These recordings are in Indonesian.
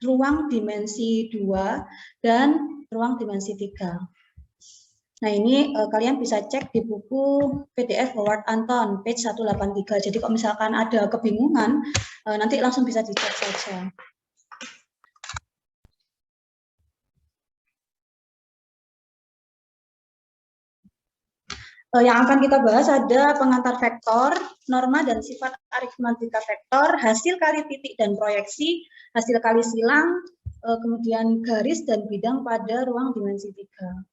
ruang dimensi 2 dan ruang dimensi 3. Nah, ini kalian bisa cek di buku PDF Howard Anton, page 183. Jadi kalau misalkan ada kebingungan, nanti langsung bisa dicek saja. Yang akan kita bahas ada pengantar vektor, norma dan sifat aritmatika vektor, hasil kali titik dan proyeksi, hasil kali silang, kemudian garis dan bidang pada ruang dimensi 3.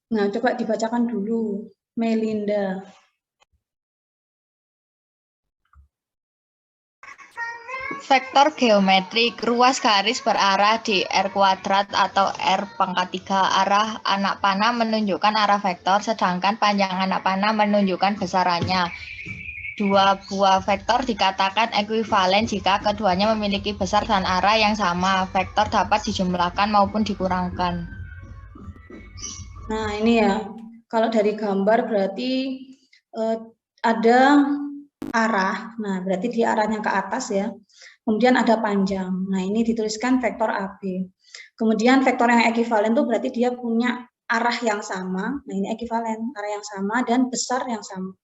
Nah, coba dibacakan dulu, Melinda. Vektor geometrik, ruas garis berarah di R kuadrat atau R pangkat 3. Arah anak panah menunjukkan arah vektor, sedangkan panjang anak panah menunjukkan besarannya. Dua buah vektor dikatakan ekuivalen jika keduanya memiliki besar dan arah yang sama. Vektor dapat dijumlahkan maupun dikurangkan. Nah, ini ya, kalau dari gambar berarti ada arah, nah berarti dia arahnya ke atas ya. Kemudian ada panjang, nah ini dituliskan vektor AB. Kemudian vektor yang ekivalen itu berarti dia punya arah yang sama, nah ini ekivalen, arah yang sama dan besar yang sama.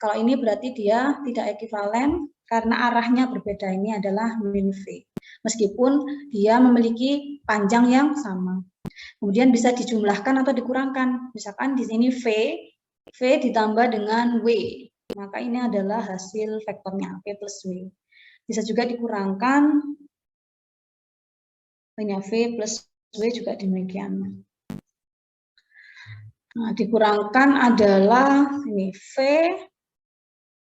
Kalau ini berarti dia tidak ekivalen karena arahnya berbeda, ini adalah min V. Meskipun dia memiliki panjang yang sama. Kemudian bisa dijumlahkan atau dikurangkan. Misalkan di sini V ditambah dengan W. Maka ini adalah hasil vektornya V plus W. Bisa juga dikurangkan, hanya V plus W juga demikian. Nah, dikurangkan adalah ini V.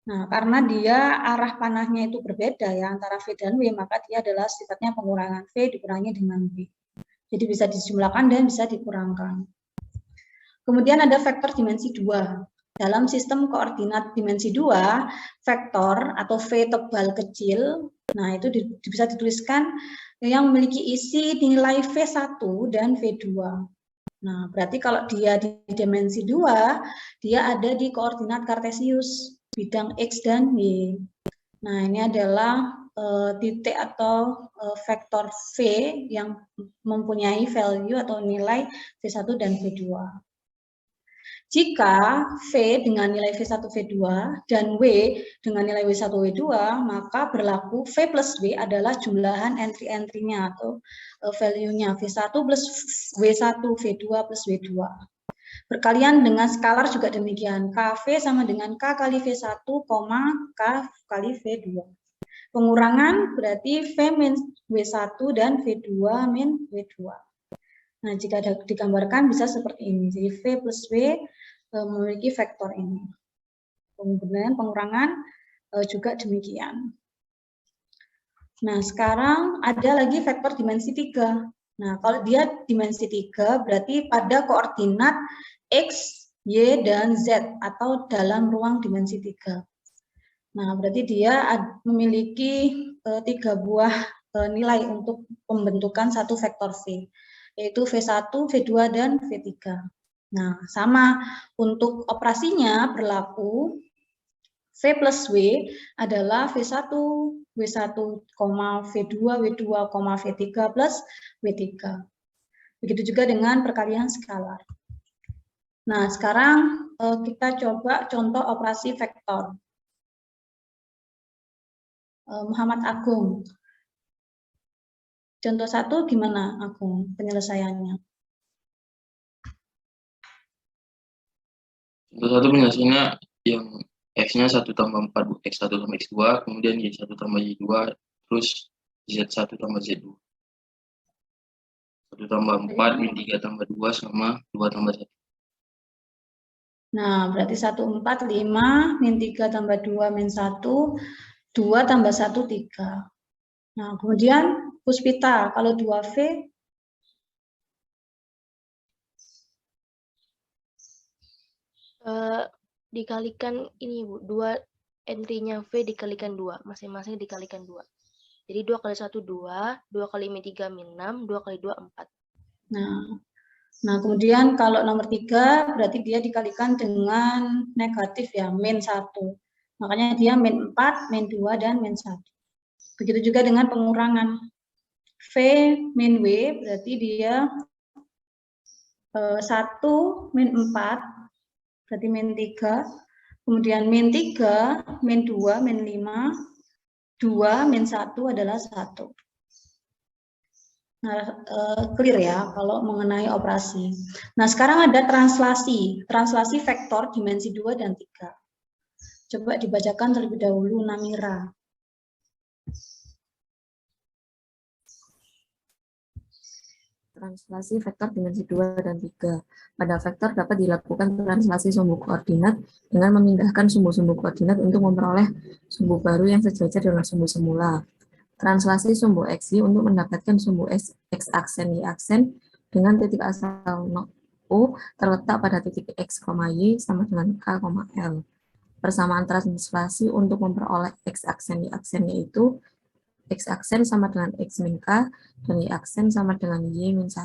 Nah, karena dia arah panahnya itu berbeda ya antara V dan W, maka dia adalah sifatnya pengurangan V dikurangi dengan W. Jadi bisa dijumlahkan dan bisa dikurangkan. Kemudian ada vektor dimensi 2. Dalam sistem koordinat dimensi 2, vektor atau V tebal kecil, nah itu bisa dituliskan yang memiliki isi nilai V1 dan V2. Nah, berarti kalau dia di dimensi 2, dia ada di koordinat kartesius, bidang X dan Y. Nah, ini adalah titik atau vektor V yang mempunyai value atau nilai V1 dan V2. Jika V dengan nilai V1, V2 dan W dengan nilai W1, W2, maka berlaku V plus W adalah jumlahan entry-entry-nya atau value-nya V1 plus W1, V2 plus W2. Berkalian dengan skalar juga demikian. KV sama dengan K kali V1, K kali V2. Pengurangan berarti V min W1 dan V2 min W2. Nah, jika digambarkan bisa seperti ini. Jadi V plus W memiliki vektor ini. Kemudian pengurangan juga demikian. Nah, sekarang ada lagi vektor dimensi 3. Nah, kalau dia dimensi 3 berarti pada koordinat X, Y, dan Z atau dalam ruang dimensi 3. Nah, berarti dia memiliki 3 buah nilai untuk pembentukan satu vektor V, yaitu V1, V2, dan V3. Nah, sama untuk operasinya berlaku V plus W adalah V1, W1, V2, W2, V3 plus W3. Begitu juga dengan perkalian skalar. Nah, sekarang kita coba contoh operasi vektor. Muhammad Agung. Contoh 1 gimana, Agung, penyelesaiannya? Contoh 1 penyelesaiannya yang X-nya 1 tambah 4, X1 tambah X2, kemudian Y1 tambah Y2, terus Z1 tambah Z2. 1 tambah 4, min 3 tambah 2, sama 2 tambah 1. Nah, berarti 1, 4, 5, min 3 tambah 2, min 1, 2 tambah 1, 3. Nah, kemudian Puspita, kalau 2V? Dikalikan ini Bu, 2 entry-nya V dikalikan 2, masing-masing dikalikan 2. Jadi 2 kali 1, 2, 2 kali min 3, min 6, 2 kali 2, 4. Nah, kemudian kalau nomor 3, berarti dia dikalikan dengan negatif ya, min 1. Makanya dia min 4, min 2, dan min 1. Begitu juga dengan pengurangan. V min W berarti dia 1 min 4 berarti min 3, kemudian min 3, min 2, min 5, 2, min 1 adalah 1. Nah, clear ya kalau mengenai operasi. Nah, sekarang ada translasi vektor dimensi 2 dan 3. Coba dibacakan terlebih dahulu, Namira. Translasi vektor dimensi 2 dan 3. Pada vektor dapat dilakukan translasi sumbu koordinat dengan memindahkan sumbu-sumbu koordinat untuk memperoleh sumbu baru yang sejajar dengan sumbu semula. Translasi sumbu XY untuk mendapatkan sumbu X aksen Y aksen dengan titik asal O terletak pada titik X, Y sama dengan K, L. Persamaan translasi untuk memperoleh X aksen Y aksen yaitu X aksen sama dengan X min K dan Y aksen sama dengan Y min 1.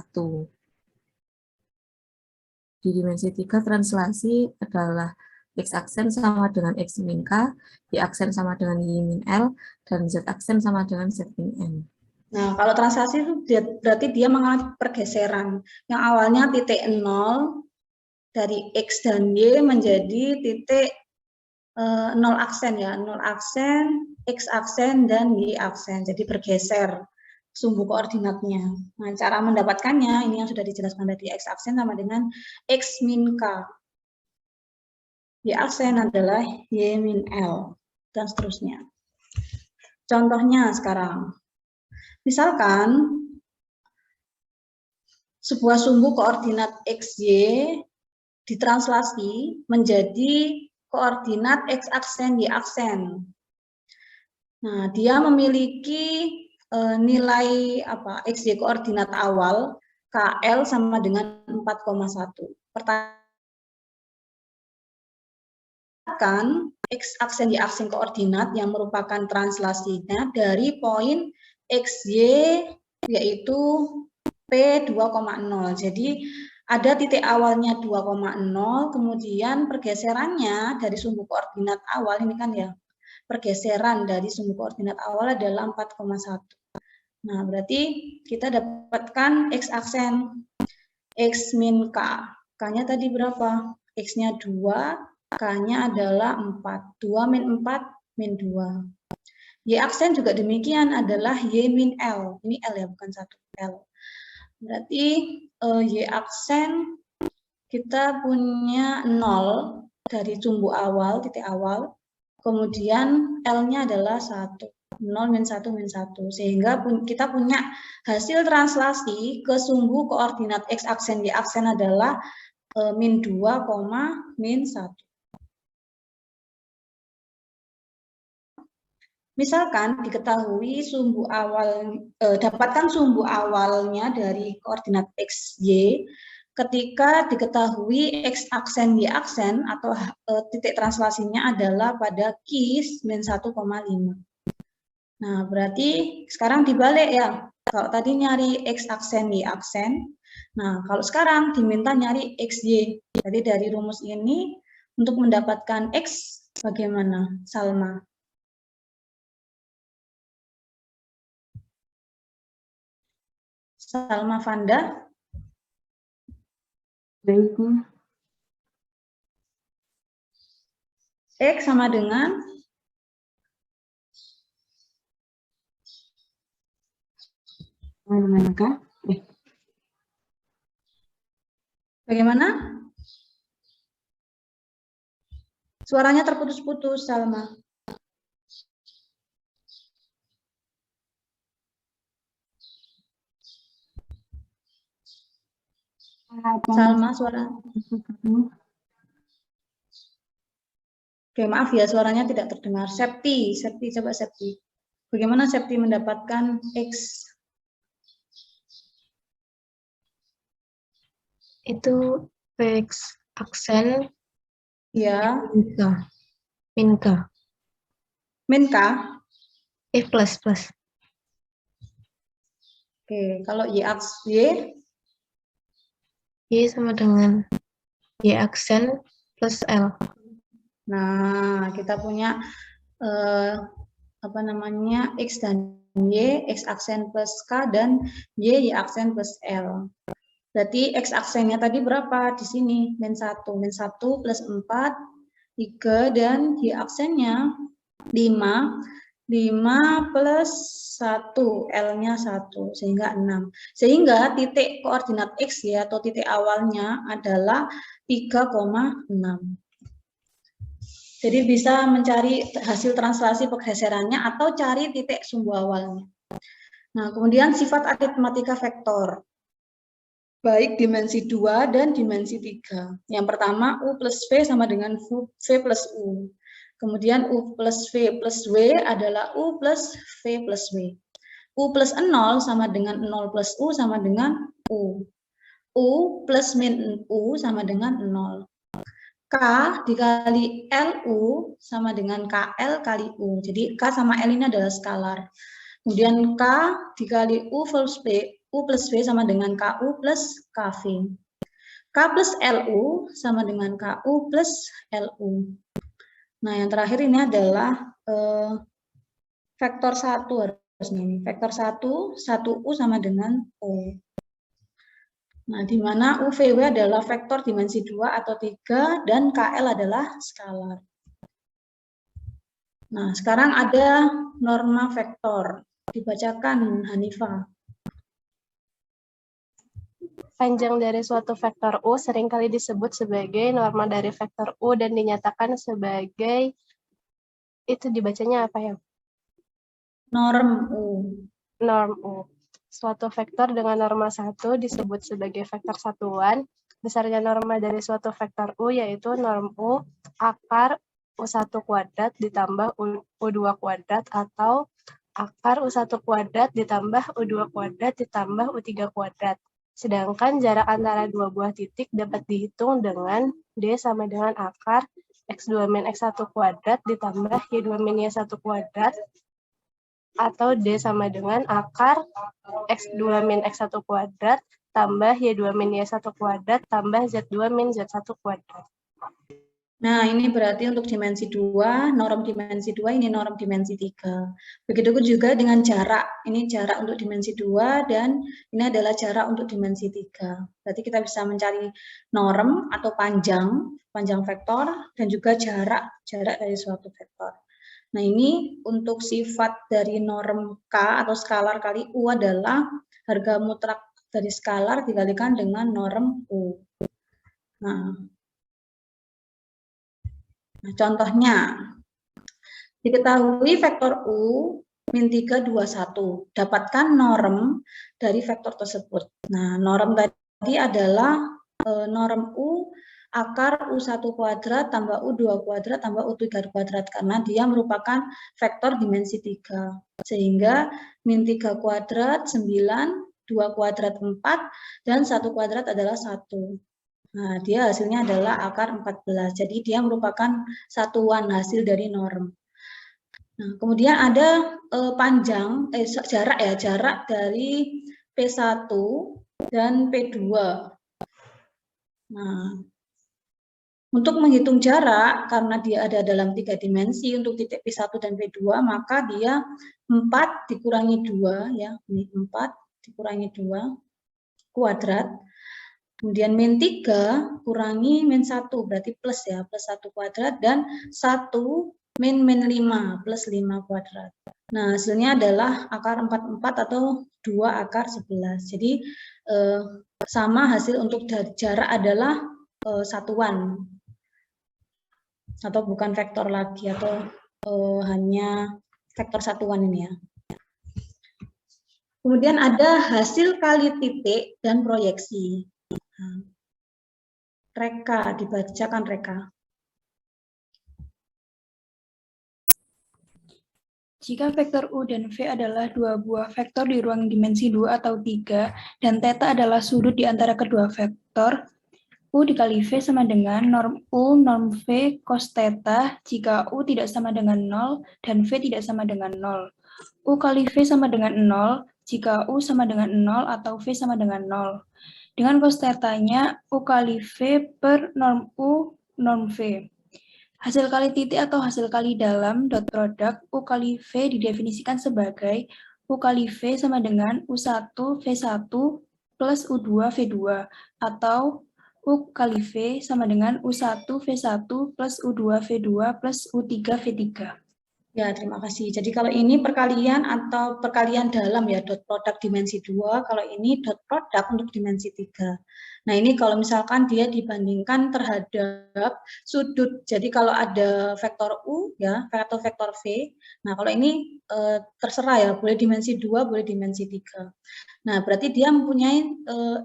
Di dimensi 3 translasi adalah X aksen sama dengan X min K, Y aksen sama dengan Y min L, dan Z aksen sama dengan Z min N. Nah, kalau translasi itu berarti dia mengalami pergeseran. Yang awalnya titik 0 dari X dan Y menjadi titik 0 aksen ya, 0 aksen, X aksen, dan Y aksen. Jadi bergeser sumbu koordinatnya. Nah, cara mendapatkannya, ini yang sudah dijelaskan tadi, X aksen sama dengan X min K. Y aksen adalah Y min L, dan seterusnya. Contohnya sekarang, misalkan sebuah sumbu koordinat XY ditranslasi menjadi koordinat X aksen, Y aksen. Nah, dia memiliki nilai XY koordinat awal KL sama dengan 4,1. Pertanyaan, X aksen Y aksen koordinat yang merupakan translasinya dari poin XY yaitu P 2,0. Jadi ada titik awalnya 2,0, kemudian pergeserannya dari sumbu koordinat awal ini kan ya, pergeseran dari sumbu koordinat awal adalah 4,1. Nah, berarti kita dapatkan X aksen X min K. K-nya tadi berapa? X-nya 2, K-nya adalah 4. 2 min 4 min 2. Y aksen juga demikian adalah Y min L. Ini L ya, bukan 1 L. Berarti Y aksen kita punya 0 dari sumbu awal, titik awal. Kemudian L-nya adalah 1. 0 min 1 min 1. Sehingga kita punya hasil translasi ke sumbu koordinat X aksen Y aksen adalah min 2, min 1. Misalkan diketahui sumbu awal, dapatkan sumbu awalnya dari koordinat XY ketika diketahui X aksen Y aksen atau titik translasinya adalah pada KIS min 1,5. Nah, berarti sekarang dibalik ya. Kalau tadi nyari X aksen Y aksen, nah kalau sekarang diminta nyari XY. Jadi dari rumus ini untuk mendapatkan X bagaimana, Salma? Salma Fanda. Baik. X sama dengan K. Bagaimana? Suaranya terputus-putus, Salma. Salma, suara. Oke, maaf ya, suaranya tidak terdengar. Septi, coba Septi. Bagaimana Septi mendapatkan X? Itu X aksen Ya, min K. min K. Plus. Oke, kalau Y aksen, Y sama dengan Y aksen plus L. nah kita punya X dan Y, X aksen plus K, dan Y aksen plus L. Berarti X aksennya tadi berapa? Di sini, min 1 plus 4, 3, dan Y aksennya 5 plus 1, L-nya 1, sehingga 6. Sehingga titik koordinat X ya, atau titik awalnya adalah 3,6. Jadi bisa mencari hasil translasi pergeserannya atau cari titik sumbu awalnya. Nah, kemudian sifat aritmatika vektor. Baik dimensi 2 dan dimensi 3. Yang pertama, U plus V sama dengan V plus U. Kemudian U plus V plus W adalah U plus V plus W. U plus 0 sama dengan 0 plus U sama dengan U. U plus min U sama dengan 0. K dikali LU sama dengan KL kali U. Jadi K sama L ini adalah skalar. Kemudian K dikali U plus V sama dengan KU plus KV. K plus LU sama dengan KU plus LU. Nah, yang terakhir ini adalah vektor 1 harusnya ini. Vektor 1 U sama dengan U. Nah, di mana UVW adalah vektor dimensi 2 atau 3 dan KL adalah skalar. Nah, sekarang ada norma vektor. Dibacakan, Hanifah. Panjang dari suatu vektor U seringkali disebut sebagai norma dari vektor U dan dinyatakan sebagai, itu dibacanya apa ya? Norm U. Norm U. Suatu vektor dengan norma 1 disebut sebagai vektor satuan. Besarnya norma dari suatu vektor U yaitu norm U akar U1 kuadrat ditambah U2 kuadrat atau akar U1 kuadrat ditambah U2 kuadrat ditambah U3 kuadrat. Sedangkan jarak antara dua buah titik dapat dihitung dengan D sama dengan akar X2 min X1 kuadrat ditambah Y2 min Y1 kuadrat atau D sama dengan akar X2 min X1 kuadrat tambah Y2 min Y1 kuadrat tambah Z2 min Z1 kuadrat. Nah, ini berarti untuk dimensi 2, norm dimensi 2, ini norm dimensi 3. Begitu juga dengan jarak. Ini jarak untuk dimensi 2 dan ini adalah jarak untuk dimensi 3. Berarti kita bisa mencari norm atau panjang vektor dan juga jarak dari suatu vektor. Nah, ini untuk sifat dari norm K atau skalar kali U adalah harga mutlak dari skalar dikalikan dengan norm U. Nah, contohnya, diketahui vektor U min 3, 2, 1. Dapatkan norm dari vektor tersebut. Nah, norm tadi adalah norm U akar U1 kuadrat tambah U2 kuadrat tambah U3 kuadrat karena dia merupakan vektor dimensi 3. Sehingga min 3 kuadrat 9, 2 kuadrat 4, dan 1 kuadrat adalah 1. Nah, dia hasilnya adalah akar 14. Jadi dia merupakan satuan hasil dari norm. Nah, kemudian ada jarak dari P1 dan P2. Nah, untuk menghitung jarak, karena dia ada dalam 3 dimensi untuk titik P1 dan P2, maka dia 4 dikurangi 2, ya, ini 4 dikurangi 2 kuadrat. Kemudian min 3 kurangi min 1, berarti plus ya, plus 1 kuadrat, dan 1 min 5, plus 5 kuadrat. Nah, hasilnya adalah akar 44 atau 2 akar 11. Jadi, sama hasil untuk jarak adalah satuan, atau bukan vektor lagi, atau hanya vektor satuan ini ya. Kemudian ada hasil kali titik dan proyeksi. Reka, dibacakan Reka. Jika vektor U dan V adalah dua buah vektor di ruang dimensi 2 atau 3, dan θ adalah sudut di antara kedua vektor, U dikali V sama dengan norm U, norm V, cos θ, jika U tidak sama dengan 0 dan V tidak sama dengan 0. U kali V sama dengan 0, jika U sama dengan 0 atau V sama dengan 0. Dengan cos θ-nya, U kali V per norm U, norm V. Hasil kali titik atau hasil kali dalam dot product U kali V didefinisikan sebagai U kali V sama dengan U1 V1 plus U2 V2, atau U kali V sama dengan U1 V1 plus U2 V2 plus U3 V3. Ya, terima kasih. Jadi kalau ini perkalian atau perkalian dalam ya, dot produk dimensi 2, kalau ini dot produk untuk dimensi 3. Nah, ini kalau misalkan dia dibandingkan terhadap sudut. Jadi kalau ada vektor U ya, atau vektor V. Nah, kalau ini terserah ya, boleh dimensi 2, boleh dimensi 3. Nah, berarti dia mempunyai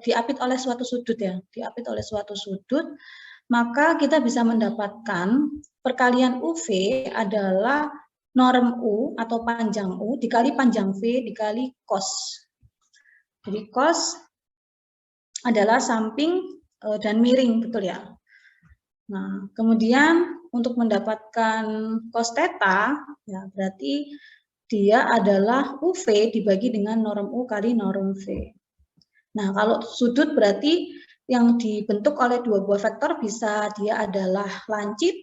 diapit oleh suatu sudut ya, diapit oleh suatu sudut, maka kita bisa mendapatkan perkalian UV adalah norm U atau panjang U dikali panjang V dikali cos. Jadi cos adalah samping dan miring, betul ya. Nah, kemudian untuk mendapatkan cos theta, ya berarti dia adalah UV dibagi dengan norm U kali norm V. Nah, kalau sudut berarti yang dibentuk oleh dua buah vektor bisa dia adalah lancip,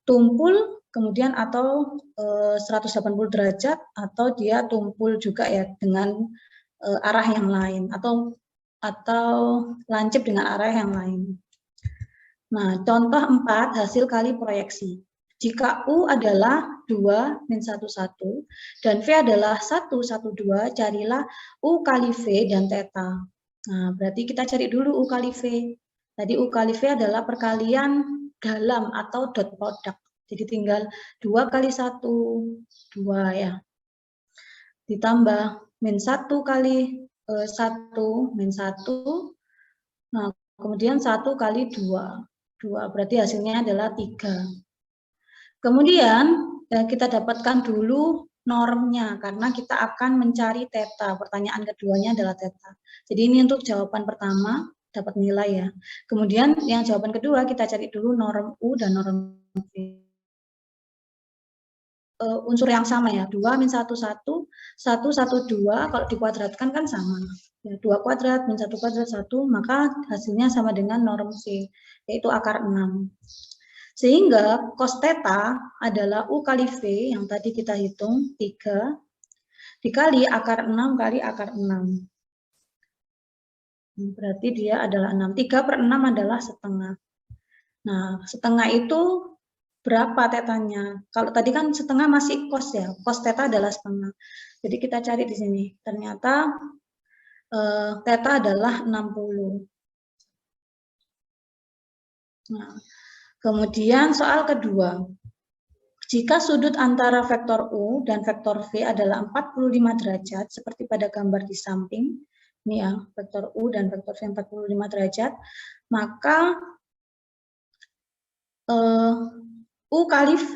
tumpul, kemudian atau 180 derajat, atau dia tumpul juga ya dengan arah yang lain, atau lancip dengan arah yang lain. Nah, contoh 4, hasil kali proyeksi. Jika U adalah 2 min 1, 1, dan V adalah 1, 1, 2, carilah U kali V dan theta. Nah, berarti kita cari dulu U kali V. Tadi U kali V adalah perkalian dalam atau dot product. Jadi tinggal 2 kali 1, 2 ya. Ditambah min 1 kali 1, min 1. Nah, kemudian 1 kali 2. 2, berarti hasilnya adalah 3. Kemudian kita dapatkan dulu normnya, karena kita akan mencari theta. Pertanyaan keduanya adalah theta. Jadi ini untuk jawaban pertama, dapat nilai ya. Kemudian yang jawaban kedua, kita cari dulu norm U dan norm V. Unsur yang sama ya, 2 min 1, 1, 1, 1, 2, kalau dikuadratkan kan sama. Ya, 2 kuadrat min 1 kuadrat 1, maka hasilnya sama dengan norm V, yaitu akar 6. Sehingga cos theta adalah U kali V yang tadi kita hitung 3 dikali akar 6 kali akar 6. Berarti dia adalah 6. 3 per 6 adalah setengah. Nah, setengah itu berapa tetanya? Kalau tadi kan setengah masih cos ya, cos theta adalah setengah. Jadi kita cari di sini. Ternyata theta adalah 60. Nah, kemudian soal kedua. Jika sudut antara vektor U dan vektor V adalah 45 derajat, seperti pada gambar di samping, ini ya, vektor U dan vektor V 45 derajat, maka U kali V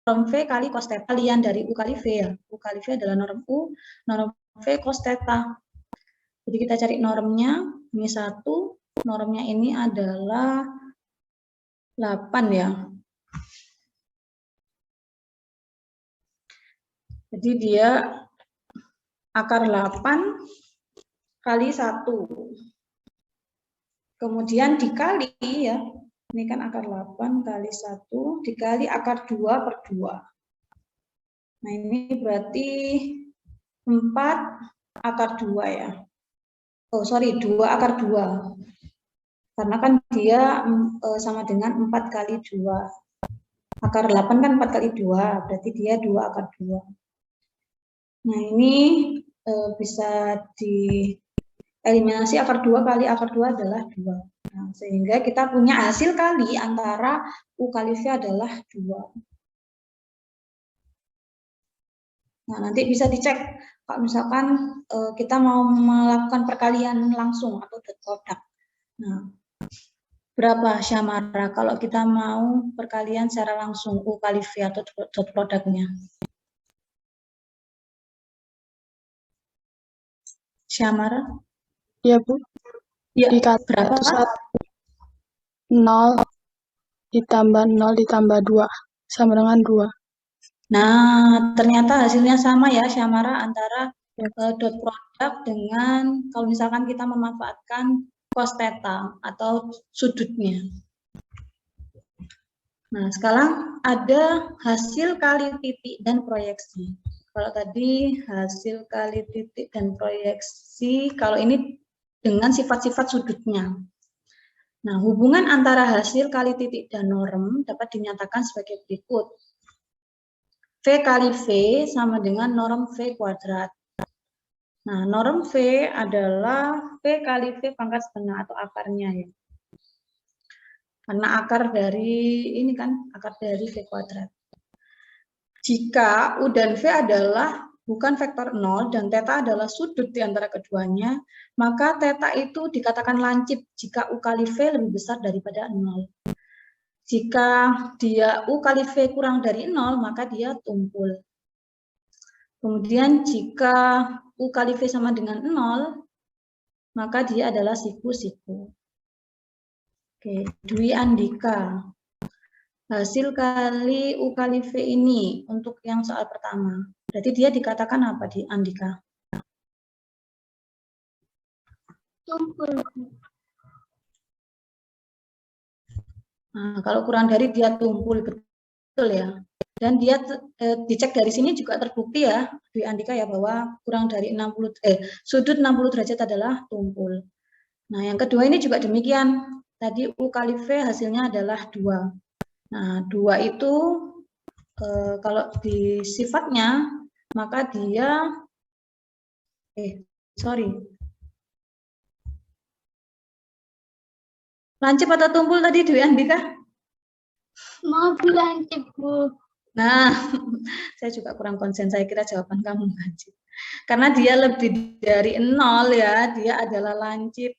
norm V kali cos theta, kalian dari U kali V ya. U kali V adalah norm U, norm V cos theta. Jadi kita cari normnya, ini 1, normnya ini adalah 8 ya. Jadi dia akar 8 kali 1. Kemudian dikali ya, ini kan akar 8 kali 1 dikali akar 2 per 2. Nah ini berarti 4 akar 2 ya. Oh sorry, 2 akar 2. Karena kan dia sama dengan 4 kali 2. Akar 8 kan 4 kali 2, berarti dia 2 akar 2. Nah ini bisa dieliminasi, akar 2 kali akar 2 adalah 2. Nah, sehingga kita punya hasil kali antara U kali V adalah 2. Nah, nanti bisa dicek kalau misalkan kita mau melakukan perkalian langsung atau dot product. Nah, berapa Syamara kalau kita mau perkalian secara langsung U kali V atau dot produknya? Syamara? Ya, Bu. Ya, Dikali berapa? 0 ditambah 0 ditambah 2 sama dengan 2. Nah, ternyata hasilnya sama ya Syamara antara dot product dengan kalau misalkan kita memanfaatkan cos theta atau sudutnya. Nah, sekarang ada hasil kali titik dan proyeksi. Kalau tadi hasil kali titik dan proyeksi, kalau ini dengan sifat-sifat sudutnya. Nah, hubungan antara hasil kali titik dan norm dapat dinyatakan sebagai berikut. V kali V sama dengan norm V kuadrat. Nah, norm V adalah V kali V pangkat setengah atau akarnya ya. Karena akar dari ini kan, akar dari V kuadrat. Jika U dan V adalah bukan vektor 0 dan θ adalah sudut di antara keduanya, maka θ itu dikatakan lancip jika U kali V lebih besar daripada 0. Jika dia U kali V kurang dari 0, maka dia tumpul. Kemudian jika U kali V sama dengan 0, maka dia adalah siku-siku. Oke, Dwi Andika. Hasil kali U kali V ini untuk yang soal pertama. Berarti dia dikatakan apa di Andika? Tumpul. Nah, kalau kurang dari dia tumpul, betul ya. Dan dia dicek dari sini juga terbukti ya, Dwi Andika ya, bahwa kurang dari sudut 60 derajat adalah tumpul. Nah, yang kedua ini juga demikian. Tadi U kali V hasilnya adalah 2. Nah, 2 itu kalau di sifatnya, maka dia, lancip atau tumpul tadi Dwi Andika? Mau lancip, Bu. Nah, saya juga kurang konsen, saya kira jawaban kamu lancip. Karena dia lebih dari 0 ya, dia adalah lancip.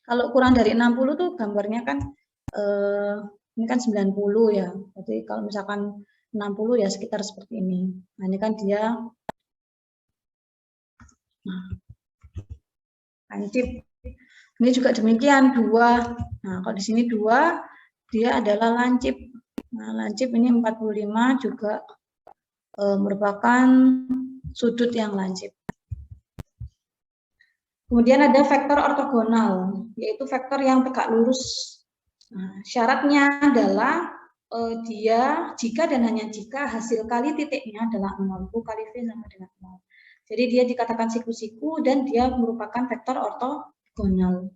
Kalau kurang dari 60 tuh gambarnya kan, ini kan 90 ya. Jadi kalau misalkan 60 ya sekitar seperti ini. Nah ini kan dia lancip. Ini juga demikian 2. Nah kalau di sini 2, dia adalah lancip. Nah lancip ini 45 juga merupakan sudut yang lancip. Kemudian ada vektor ortogonal, yaitu vektor yang tegak lurus. Nah, syaratnya adalah dia jika dan hanya jika hasil kali titiknya adalah 0, U kali V sama dengan 0. Jadi dia dikatakan siku-siku dan dia merupakan vektor ortogonal.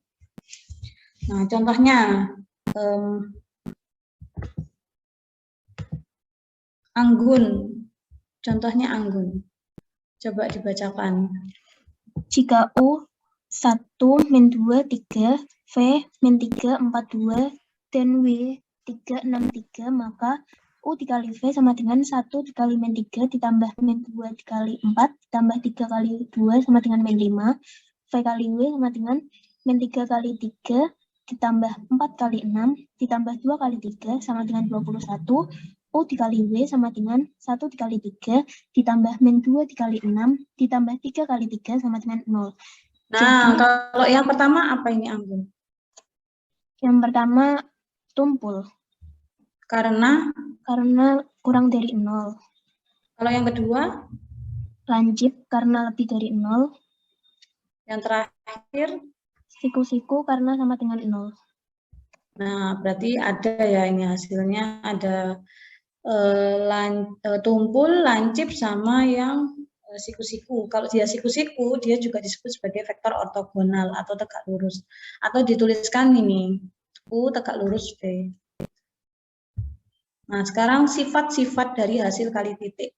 Nah, contohnya anggun. Contohnya anggun. Coba dibacakan. Jika U 1, min 2, 3, V, min 3, 4, 2, dan W, 3, 6, 3, maka U dikali V sama dengan 1 dikali min 3 ditambah min 2 dikali 4 ditambah 3 kali 2 sama dengan min 5, V kali W sama dengan min 3 kali 3 ditambah 4 kali 6 ditambah 2 kali 3 sama dengan 21, U dikali W sama dengan 1 dikali 3 ditambah min 2 dikali 6 ditambah 3 kali 3 sama dengan 0. Nah, jadi, kalau yang pertama apa ini anggun? Yang pertama tumpul. Karena kurang dari 0. Kalau yang kedua? Lancip karena lebih dari 0. Yang terakhir? Siku-siku karena sama dengan 0. Nah, berarti ada ya ini hasilnya, ada tumpul, lancip, sama yang siku-siku. Kalau dia siku-siku, dia juga disebut sebagai vektor ortogonal atau tegak lurus. Atau dituliskan ini, U tegak lurus V. Nah, sekarang sifat-sifat dari hasil kali titik.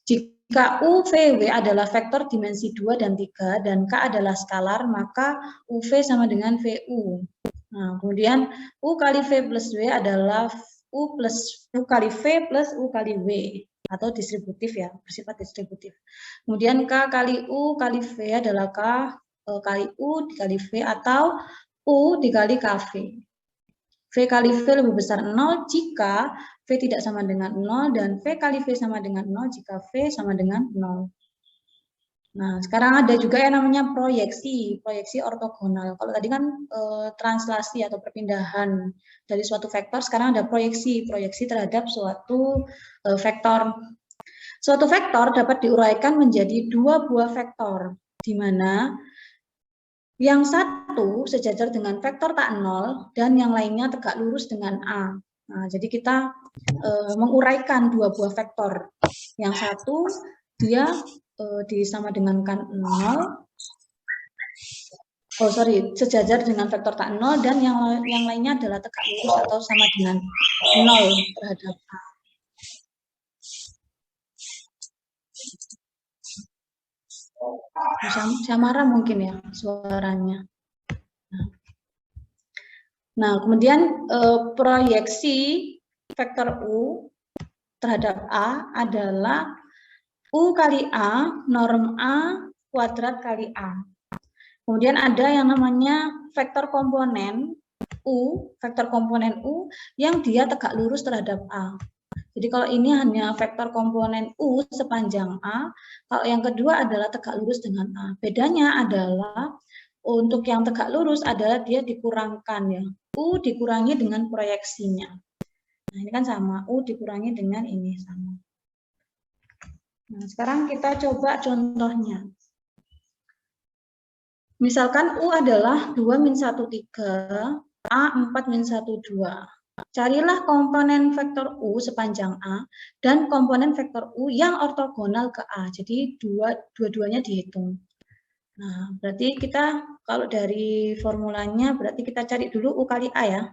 Jika U, V, W adalah vektor dimensi 2 dan 3, dan K adalah skalar, maka UV sama dengan VU. Nah, kemudian U kali V plus W adalah U kali V plus U kali W. Atau distributif ya, bersifat distributif. Kemudian K kali U kali V adalah K kali U dikali V atau U dikali KV. V kali V lebih besar 0 jika V tidak sama dengan 0 dan V kali V sama dengan 0 jika V sama dengan 0. Nah, sekarang ada juga yang namanya proyeksi ortogonal. Kalau tadi kan translasi atau perpindahan dari suatu vektor, sekarang ada proyeksi terhadap suatu vektor. Suatu vektor dapat diuraikan menjadi 2 buah vektor, di mana yang satu sejajar dengan vektor tak 0 dan yang lainnya tegak lurus dengan A. Nah, jadi kita menguraikan dua buah vektor. Yang satu dia disama dengankan 0. Sejajar dengan vektor tak 0, dan yang lainnya adalah tegak lurus atau sama dengan 0 terhadap A. Samara mungkin ya suaranya. Nah, kemudian proyeksi vektor U terhadap A adalah U kali A, norm A kuadrat kali A. Kemudian ada yang namanya vektor komponen U, yang dia tegak lurus terhadap A. Jadi kalau ini hanya vektor komponen U sepanjang A, kalau yang kedua adalah tegak lurus dengan A. Bedanya adalah untuk yang tegak lurus adalah dia dikurangkan ya. U dikurangi dengan proyeksinya. Nah, ini kan sama, U dikurangi dengan ini sama. Nah, sekarang kita coba contohnya. Misalkan U adalah 2-1,3, A 4-1,2. Carilah komponen vektor U sepanjang A dan komponen vektor U yang ortogonal ke A. Jadi dua-duanya dihitung. Nah, berarti kita kalau dari formulanya berarti kita cari dulu U kali A ya.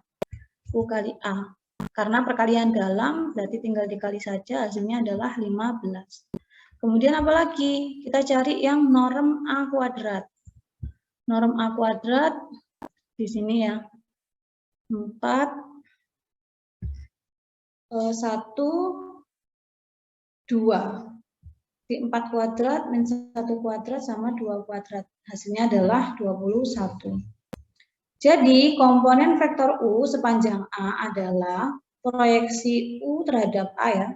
U kali A. Karena perkalian dalam berarti tinggal dikali saja, hasilnya adalah 15. Kemudian apa lagi? Kita cari yang norm A kuadrat. Norm A kuadrat di sini ya. 4, 1, 2. Di 4 kuadrat min 1 kuadrat sama 2 kuadrat. Hasilnya adalah 21. Jadi komponen vektor U sepanjang A adalah proyeksi U terhadap A ya.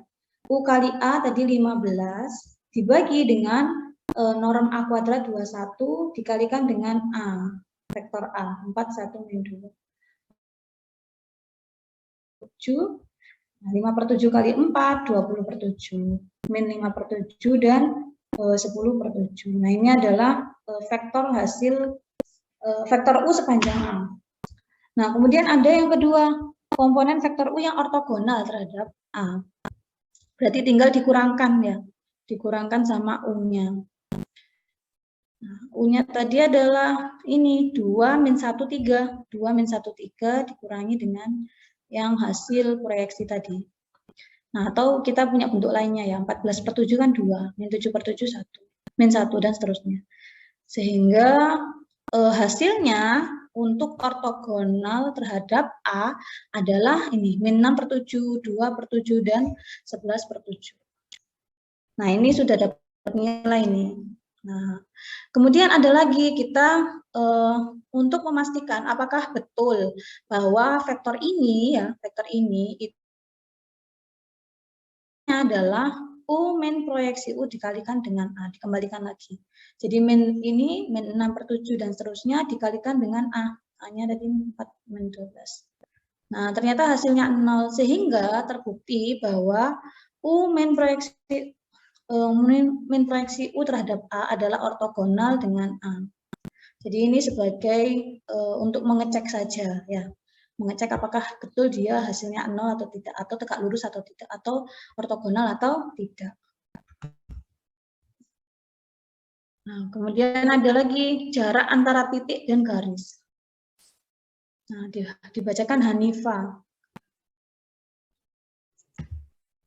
U kali A tadi 15 dibagi dengan norm A kuadrat 21 dikalikan dengan A, vektor A, 4, 1, min 2. 7, 5/7 kali 4, 20/7, min 5/7 dan 10/7. Nah, ini adalah vektor hasil vektor U sepanjang A. Nah, kemudian ada yang kedua, komponen vektor U yang ortogonal terhadap A. Berarti tinggal dikurangkan ya, dikurangkan sama U-nya. Nah, U-nya tadi adalah ini 2-1,3. 2-1,3 dikurangi dengan yang hasil proyeksi tadi. Nah, atau kita punya bentuk lainnya ya, 14/7 kan 2, min 7/7 1, min 1 dan seterusnya. Sehingga hasilnya untuk ortogonal terhadap A adalah ini, min 6/7, 2/7 dan 11/7. Nah, ini sudah dapat nilai nih. Nah, kemudian ada lagi kita untuk memastikan apakah betul bahwa vektor ini ya, vektor ini itu adalah U min proyeksi U dikalikan dengan A, dikembalikan lagi. Jadi min ini, min 6/7 dan seterusnya dikalikan dengan A. A-nya tadi 4-12. Nah, ternyata hasilnya 0, sehingga terbukti bahwa U min proyeksi U terhadap A adalah ortogonal dengan A. Jadi ini sebagai untuk mengecek saja ya. Mengecek apakah betul dia hasilnya 0 atau tidak, atau tegak lurus atau tidak, atau ortogonal atau tidak. Nah, kemudian ada lagi jarak antara titik dan garis. Nah, dibacakan Hanifah.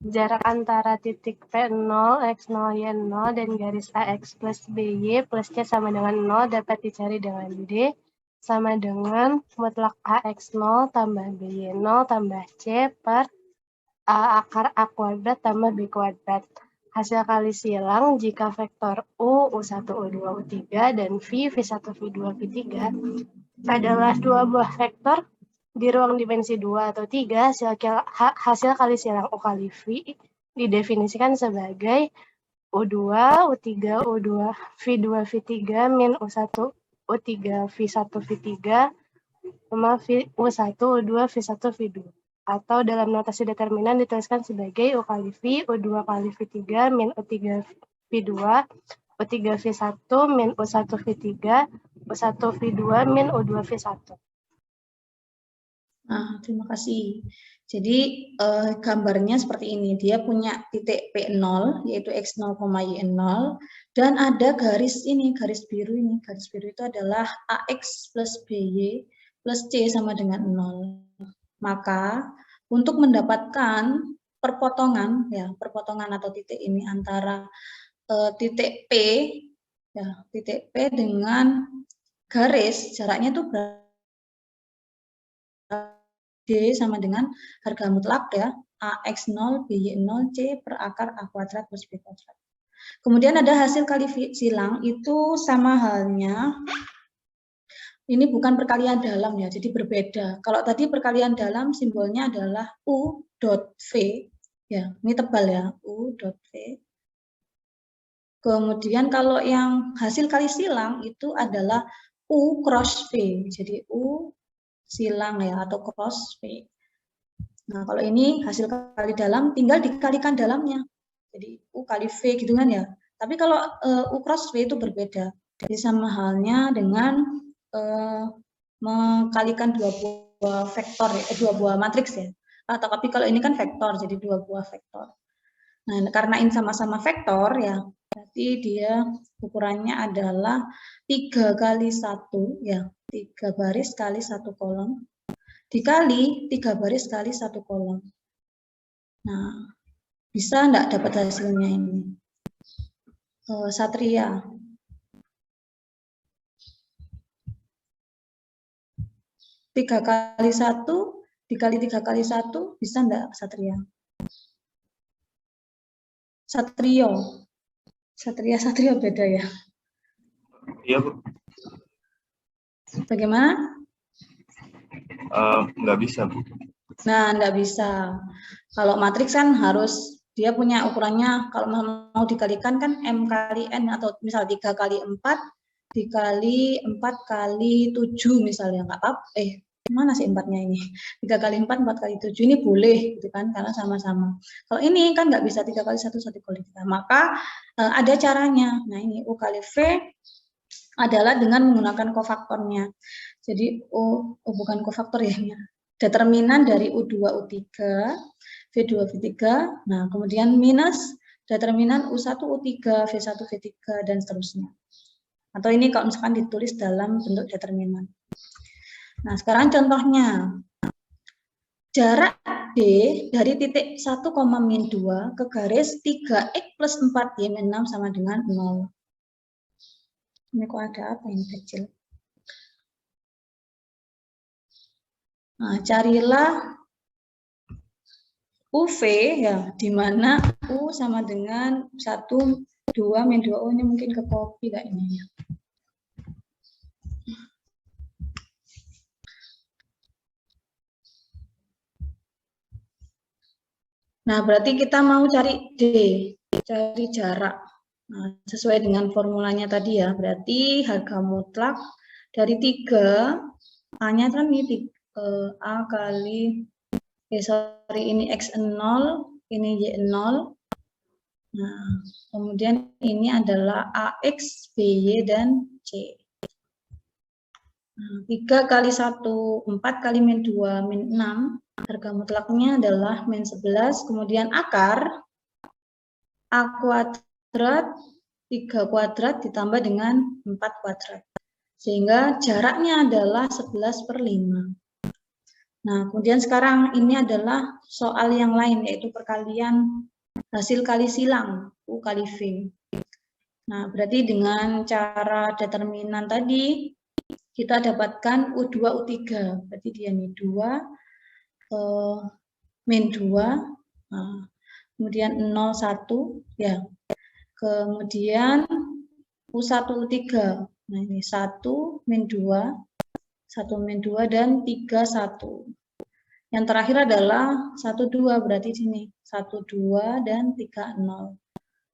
Jarak antara titik P0, X0, Y0, dan garis AX plus BY plus C sama dengan 0 dapat dicari dengan D sama dengan mutlak AX0 tambah BY0 tambah C per A akar A kuadrat tambah B kuadrat. Hasil kali silang jika vektor U, U1, U2, U3, dan V, V1, V2, V3 adalah dua buah vektor di ruang dimensi 2 atau 3, hasil kali silang U kali V didefinisikan sebagai U2, U3, U2, V2, V3, min U1, U3, V1, V3, sama U1, U2, V1, V2. Atau dalam notasi determinan dituliskan sebagai U kali V, U2 kali V3, min U3, V2, U3, V1, min U1, V3, U1, V2, min U2, V1. Nah, terima kasih. Jadi gambarnya seperti ini. Dia punya titik P0 yaitu X0, Y0 dan ada garis ini, garis biru ini. Garis biru itu adalah AX plus BY plus C sama dengan 0. Maka untuk mendapatkan perpotongan ya, perpotongan atau titik ini antara titik P ya, titik P dengan garis jaraknya itu D sama dengan harga mutlak ya, AX0, BY0, C per akar A kuadrat plus B kuadrat. Kemudian ada hasil kali silang, itu sama halnya, ini bukan perkalian dalam ya, jadi berbeda. Kalau tadi perkalian dalam simbolnya adalah U dot V, ya, ini tebal ya, U dot V. Kemudian kalau yang hasil kali silang itu adalah U cross V, jadi U silang ya atau cross V. Nah, kalau ini hasil kali dalam tinggal dikalikan dalamnya. Jadi U kali V gitu kan ya. Tapi kalau U cross V itu berbeda. Jadi sama halnya dengan mengkalikan dua buah vektor, dua buah matriks ya. Tapi kalau ini kan vektor, jadi dua buah vektor. Nah, karena ini sama-sama vektor ya, berarti dia ukurannya adalah 3 kali 1 ya, 3 baris kali 1 kolom dikali 3 baris kali 1 kolom. Nah, bisa enggak dapat hasilnya ini? Satria. 3 kali 1 dikali 3 kali 1 bisa enggak Satria? Satria beda ya? Iya, Bu. Bagaimana? Nggak bisa, Bu. Nah, nggak bisa. Kalau matriks kan harus dia punya ukurannya, kalau mau dikalikan kan M kali N atau misal 3 kali 4 dikali 4 kali 7 misalnya, nggak apa-apa. Mana sih 4-nya ini? 3 kali 4, 4 kali 7 ini boleh gitu kan, karena sama-sama. Kalau ini kan nggak bisa 3 kali 1, 1 kali 3. Maka ada caranya. Nah, ini U kali V adalah dengan menggunakan kofaktornya. Jadi bukan kofaktor ya, determinan dari U2, U3, V2, V3, nah kemudian minus determinan U1, U3, V1, V3, dan seterusnya. Atau ini kalau misalkan ditulis dalam bentuk determinan. Nah, sekarang contohnya. Jarak D dari titik 1, min 2 ke garis 3X plus 4Y min 6 sama dengan 0. Ini kok ada apa ini kecil? Nah, carilah UV ya, di mana U sama dengan 1, 2, min 2. Oh, ini mungkin ke copy kayaknya. Nah, berarti kita mau cari D, cari jarak. Nah, sesuai dengan formulanya tadi ya, berarti harga mutlak dari 3, A-nya kan ini A kali, ini X0, ini Y0. Nah, kemudian ini adalah AX, BY, dan C. Nah, 3 kali 1, 4 kali min 2, min 6. Harga mutlaknya adalah min 11, kemudian akar A kuadrat, 3 kuadrat ditambah dengan 4 kuadrat. Sehingga jaraknya adalah 11/5. Nah, kemudian sekarang ini adalah soal yang lain, yaitu perkalian hasil kali silang, U kali V. Nah, berarti dengan cara determinan tadi, kita dapatkan U2, U3. Berarti dia nih 2, min 2, nah, kemudian 0, 1, ya. Kemudian U1, U3. Nah, ini 1, min 2, 1, min 2, dan 3, 1. Yang terakhir adalah 1, 2, berarti sini 1, 2, dan 3, 0.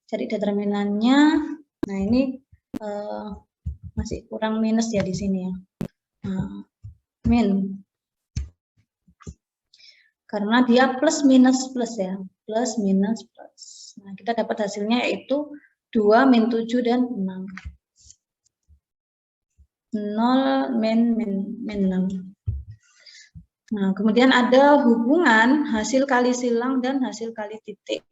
Cari determinannya, nah ini masih kurang minus ya di sini ya. Nah, min. Karena dia plus minus plus ya, plus minus plus. Nah, kita dapat hasilnya yaitu 2, min 7, dan 6. 0, min 6. Nah, kemudian ada hubungan hasil kali silang dan hasil kali titik.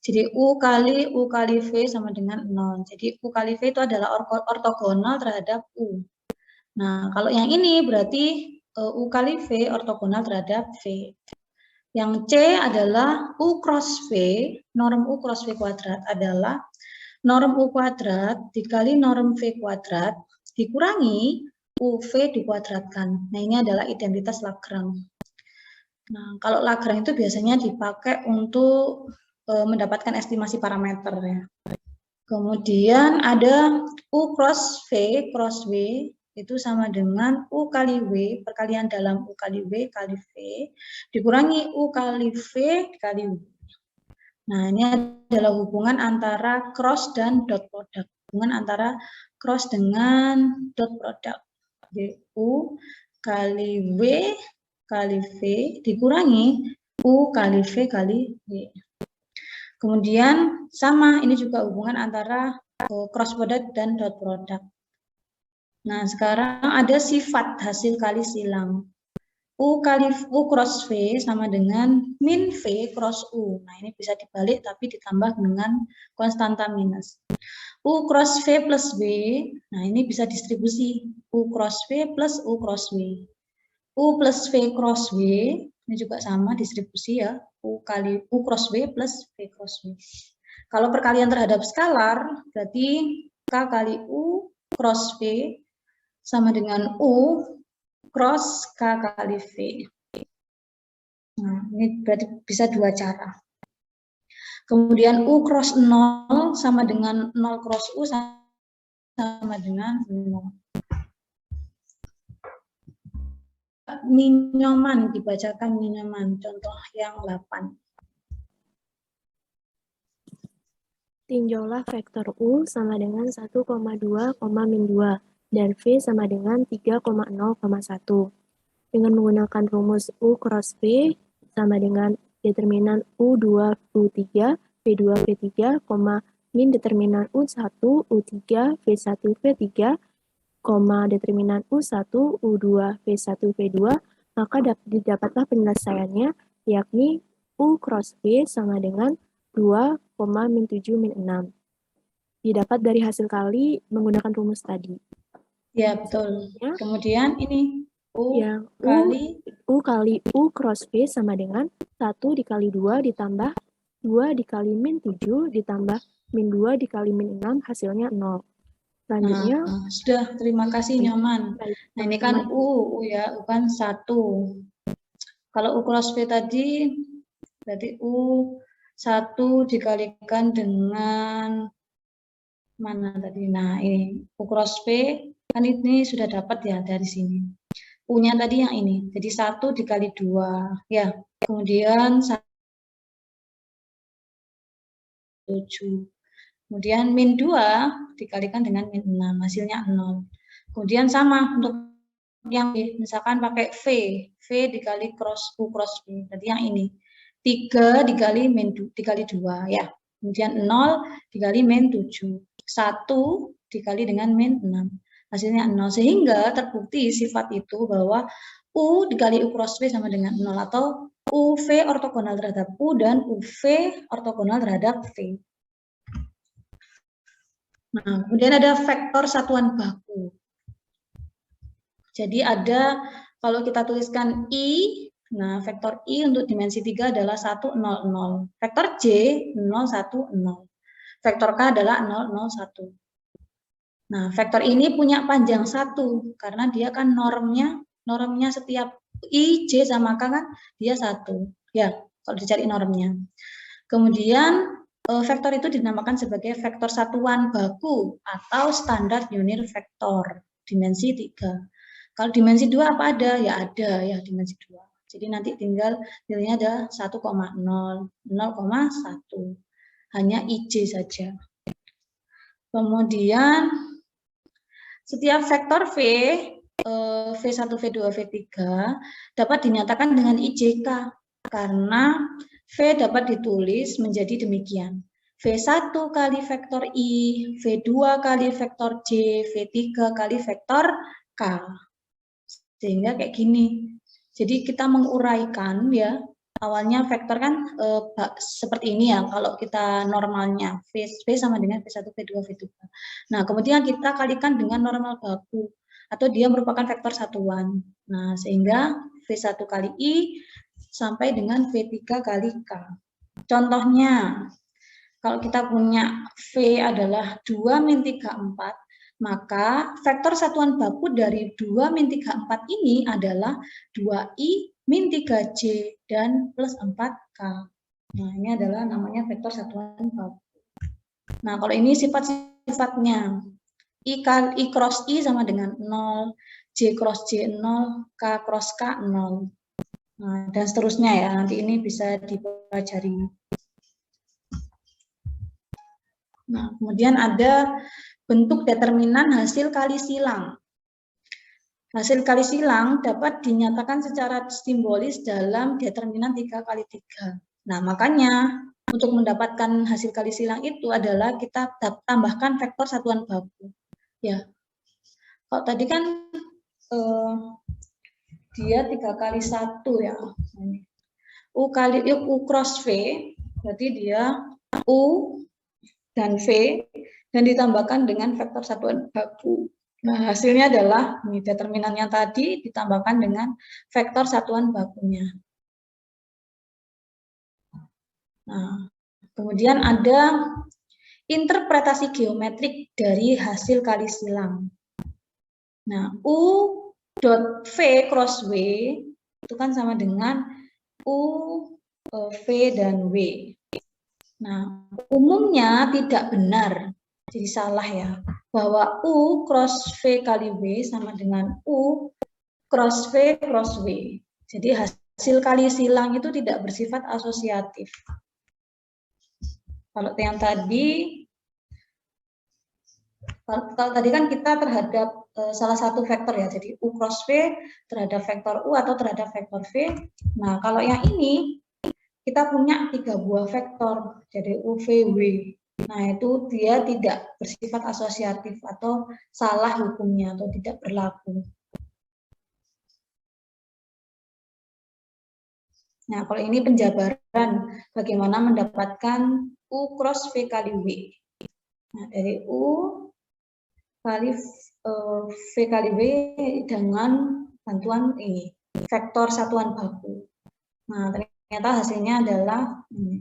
Jadi U kali V sama dengan 0. Jadi U kali V itu adalah ortogonal terhadap U. Nah, kalau yang ini berarti U kali V ortogonal terhadap V. Yang C adalah U cross V, norm U cross V kuadrat adalah norm U kuadrat dikali norm V kuadrat dikurangi UV dikuadratkan. Nah, ini adalah identitas Lagrange. Nah, kalau Lagrange itu biasanya dipakai untuk mendapatkan estimasi parameter ya. Kemudian ada U cross V itu sama dengan U kali W, perkalian dalam U kali W kali V, dikurangi U kali V kali W. Nah, ini adalah hubungan antara cross dan dot product. Hubungan antara cross dengan dot product. Jadi, U kali W kali V dikurangi U kali V kali W. Kemudian sama, ini juga hubungan antara cross product dan dot product. Nah, sekarang ada sifat hasil kali silang. U cross V sama dengan min V cross U. Nah, ini bisa dibalik tapi ditambah dengan konstanta minus. U cross V plus W, nah ini bisa distribusi. U cross V plus U cross W. U plus V cross W, ini juga sama distribusi ya. U cross W plus V cross W. Kalau perkalian terhadap skalar, berarti K kali U cross V sama dengan U cross K kali V. Nah, ini berarti bisa dua cara. Kemudian U cross 0 sama dengan 0 cross U sama dengan 0. Minyoman, dibacakan Minyoman, contoh yang 8. Tinjaulah vektor U sama dengan 1,2, min 2, dan V sama dengan 3,0,1. Dengan menggunakan rumus U cross V sama dengan determinan U2, U3, V2, V3, min determinan U1, U3, V1, V3, determinan U1, U2, V1, V2, maka didapatlah penyelesaiannya, yakni U cross V sama dengan 2, min 7, min 6. Didapat dari hasil kali menggunakan rumus tadi. Ya, betul. Kemudian ini U yang kali U cross V sama dengan 1 dikali 2 ditambah 2 dikali min 7 ditambah min 2 dikali min 6, hasilnya 0. Selanjutnya, sudah, terima kasih Nyoman. Nah, ini kan U ya, U kan 1. Kalau U cross V tadi, berarti U 1 dikalikan dengan mana tadi? Nah, ini U cross V, kan ini sudah dapat ya dari sini. U-nya tadi yang ini, jadi 1 dikali 2, ya. Kemudian 7. Kemudian min 2 dikalikan dengan min 6, hasilnya 0. Kemudian sama untuk yang misalkan pakai V dikali U cross V, berarti yang ini. 3 dikali 2, ya. Kemudian 0 dikali min 7. 1 dikali dengan min 6. Hasilnya 0. Sehingga terbukti sifat itu bahwa U dikali U cross V sama dengan 0, atau UV ortogonal terhadap U dan UV ortogonal terhadap V. Nah, kemudian ada vektor satuan baku. Jadi ada, kalau kita tuliskan I, nah vektor I untuk dimensi 3 adalah 1, 0, 0. Vektor J, 0, 1, 0. Vektor K adalah 0, 0, 1. Nah, vektor ini punya panjang 1, karena dia kan normnya setiap I, J, sama K kan dia 1. Ya, kalau dicari normnya. Kemudian, vektor itu dinamakan sebagai vektor satuan baku atau standar unit vektor, dimensi 3. Kalau dimensi 2 apa ada? Ya ada, ya dimensi 2. Jadi nanti tinggal nilainya ada 1,0, 0,1. Hanya IJ saja. Kemudian setiap vektor V, V1, V2, V3 dapat dinyatakan dengan IJK karena V dapat ditulis menjadi demikian. V1 kali vektor I, V2 kali vektor J, V3 kali vektor K. Sehingga kayak gini. Jadi kita menguraikan ya, awalnya vektor kan seperti ini ya, kalau kita normalnya V sama dengan V1, V2, V3. Nah, kemudian kita kalikan dengan normal baku, atau dia merupakan vektor satuan. Nah, sehingga V1 kali I sampai dengan V3 kali K. Contohnya, kalau kita punya V adalah 2 min 3, 4, maka vektor satuan baku dari 2 min 3, 4 ini adalah 2I min 3J dan plus 4K. Nah, ini adalah namanya vektor satuan baku. Nah, kalau ini sifat-sifatnya. I cross I sama dengan 0, J cross J 0, K cross K 0. Nah, dan seterusnya ya, nanti ini bisa dipelajari. Nah, kemudian ada bentuk determinan hasil kali silang. Hasil kali silang dapat dinyatakan secara simbolis dalam determinan 3 kali 3. Nah, makanya untuk mendapatkan hasil kali silang itu adalah kita tambahkan vektor satuan baku. Ya, kalau tadi kan dia 3 kali 1 ya. U kali U cross V, berarti dia U dan V, dan ditambahkan dengan vektor satuan baku. Nah, hasilnya adalah ini determinannya tadi ditambahkan dengan vektor satuan bakunya. Nah, kemudian ada interpretasi geometrik dari hasil kali silang. Nah, U dot V cross W itu kan sama dengan U V dan W. Nah, umumnya tidak benar, jadi salah ya, bahwa U cross V kali W sama dengan U cross V cross W. Jadi hasil kali silang itu tidak bersifat asosiatif. Kalau yang tadi, kalau tadi kan kita terhadap salah satu vektor ya, jadi U cross V terhadap vektor U atau terhadap vektor V. Nah, kalau yang ini kita punya 3 buah vektor, jadi U, V, W. Nah, itu dia tidak bersifat asosiatif atau salah hukumnya atau tidak berlaku. Nah, kalau ini penjabaran bagaimana mendapatkan U cross V kali W. Nah, dari U kali V kali W dengan bantuan ini, vektor satuan baku. Nah, ternyata hasilnya adalah ini.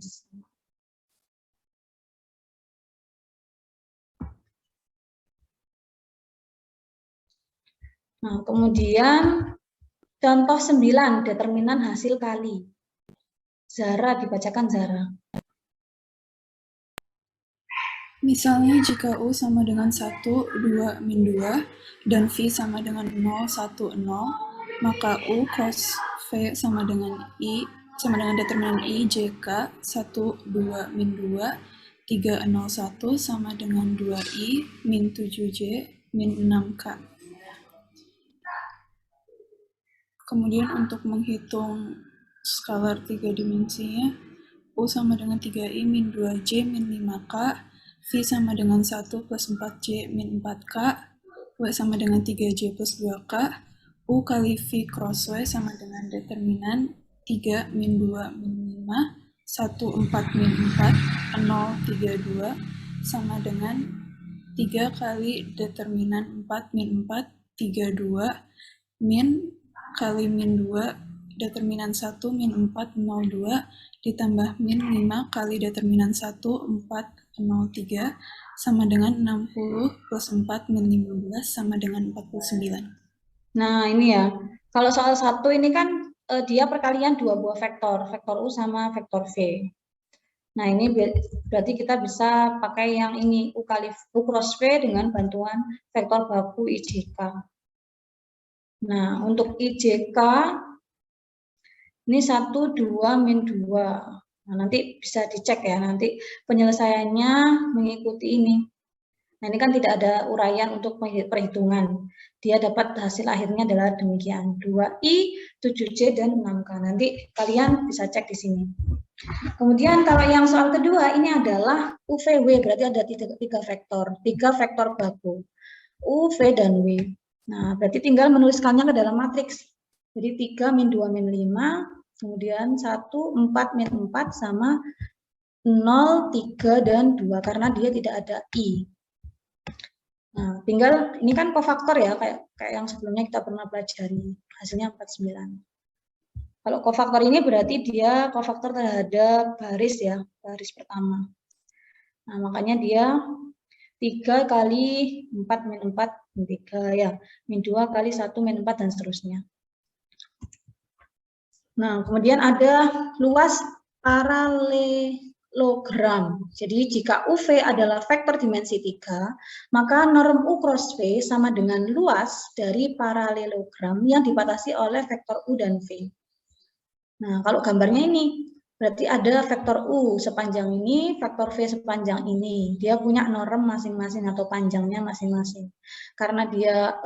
Nah, kemudian contoh 9, determinan hasil kali. Zara, dibacakan Zara. Misalnya jika U sama dengan 1, 2, min 2, dan V sama dengan 0, 1, 0, maka U cross V sama dengan I, sama dengan determinan I, JK, 1, 2, min 2, 3, 0, 1, sama dengan 2I, min 7J, min 6K. Kemudian untuk menghitung skalar 3 dimensinya, U sama dengan 3I min 2J min 5K, V sama dengan 1 plus 4J min 4K, W sama dengan 3J plus 2K, U kali V cross W sama dengan determinan 3 min 2 min 5, 1, 4 min 4, 0, 3, 2, sama dengan 3 kali determinan 4 min 4, 3, 2, min kali min 2, determinan 1 min 4, 0, 2, ditambah min 5 kali determinan 1, 4, 0, 3, sama dengan 60 plus 4 min 15 sama dengan 49. Nah, ini ya. Kalau soal 1 ini kan dia perkalian 2 buah vektor, vektor U sama vektor V. Nah, ini berarti kita bisa pakai yang ini, U kali U cross V dengan bantuan vektor baku IJK. Nah, untuk IJK ini 1, 2, min 2. Nah, nanti bisa dicek ya, nanti penyelesaiannya mengikuti ini. Nah, ini kan tidak ada uraian untuk perhitungan. Dia dapat hasil akhirnya adalah demikian. 2I, 7J, dan 6K. Nanti kalian bisa cek di sini. Kemudian kalau yang soal kedua, ini adalah UVW, berarti ada 3 vektor. 3 vektor baku. U, V, dan W. Nah, berarti tinggal menuliskannya ke dalam matriks. Jadi 3, min 2, min 5, kemudian 1, 4, min 4, sama 0, 3, dan 2, karena dia tidak ada I. Nah, tinggal, ini kan kofaktor ya, kayak yang sebelumnya kita pernah pelajari, hasilnya 49. Kalau kofaktor ini berarti dia kofaktor terhadap baris ya, baris pertama. Nah, makanya dia 3 kali 4 min 4 min 3 ya, min 2 kali 1 min 4 dan seterusnya. Nah, kemudian ada luas paralelogram. Jadi jika UV adalah vektor dimensi 3, maka norm U cross V sama dengan luas dari paralelogram yang dibatasi oleh vektor U dan V. Nah, kalau gambarnya ini, berarti ada vektor U sepanjang ini, vektor V sepanjang ini. Dia punya norm masing-masing atau panjangnya masing-masing. Karena dia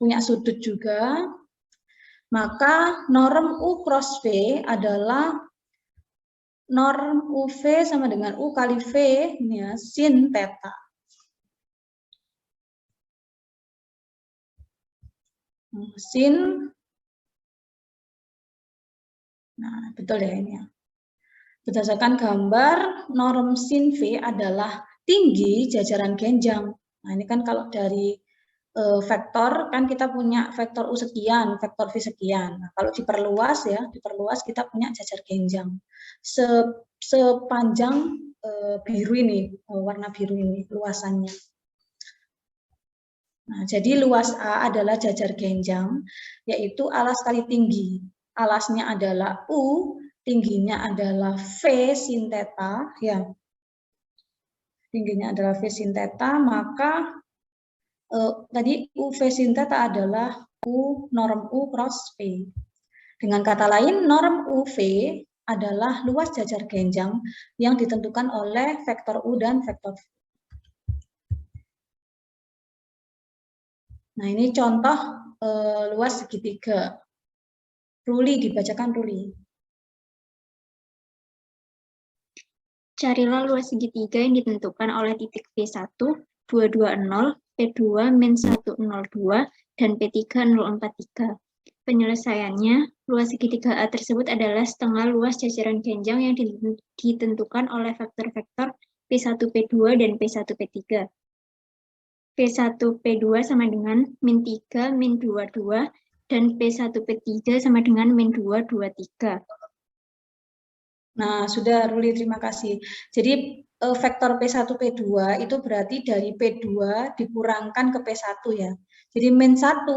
punya sudut juga, maka norm U cross V adalah norm UV sama dengan U kali V ini ya, sin theta. Sin, nah betul ya ini ya. Berdasarkan gambar, norm sin V adalah tinggi jajaran genjang. Nah ini kan kalau dari vektor, kan kita punya vektor U sekian, vektor V sekian. Nah, kalau diperluas ya, kita punya jajar genjang. Sepanjang biru ini, warna biru ini, luasannya. Nah, jadi luas A adalah jajar genjang, yaitu alas kali tinggi. Alasnya adalah U, tingginya adalah V sin theta, ya. Tingginya adalah V sin theta, maka tadi UV sin theta adalah U norm U cross V. Dengan kata lain, norm UV adalah luas jajar genjang yang ditentukan oleh vektor U dan vektor V. Nah, ini contoh luas segitiga. Ruli, dibacakan Ruli. Carilah luas segitiga yang ditentukan oleh titik P1, 220, P2 min 102, dan P3 043. Penyelesaiannya, luas segitiga A tersebut adalah setengah luas jajaran genjang yang ditentukan oleh vektor-vektor P1, P2, dan P1, P3. P1, P2 sama dengan min 3, min 22, dan P1, P3 sama dengan min 2, 23. Nah, sudah Ruli, terima kasih. Jadi vektor P1, P2 itu berarti dari P2 dikurangkan ke P1 ya. Jadi min 1,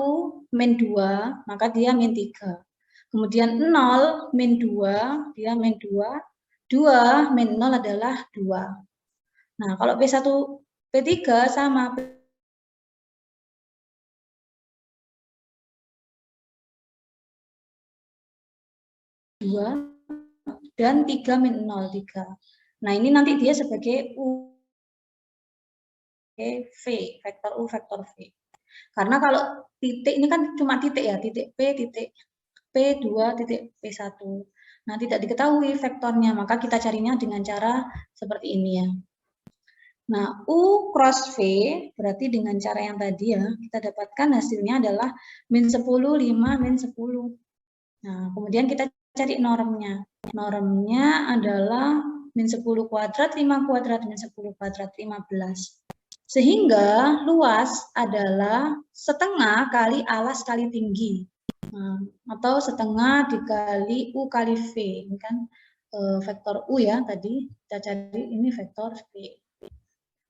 min 2, maka dia min 3. Kemudian 0, min 2, dia min 2. 2, min 0 adalah 2. Nah, kalau P1, P3 sama dan 3 min 0, 3. Nah, ini nanti dia sebagai U V, vektor U, vektor V. Karena kalau titik ini kan cuma titik ya, titik P2, titik P1. Nah, tidak diketahui vektornya, maka kita carinya dengan cara seperti ini ya. Nah, U cross V berarti dengan cara yang tadi ya, kita dapatkan hasilnya adalah min 10, 5, min 10. Nah, kemudian kita cari normnya. Normnya adalah min 10 kuadrat, 5 kuadrat, min 10 kuadrat, 15. Sehingga luas adalah setengah kali alas kali tinggi. Nah, atau setengah dikali U kali V. Ini kan vektor U ya tadi, kita cari ini vektor V.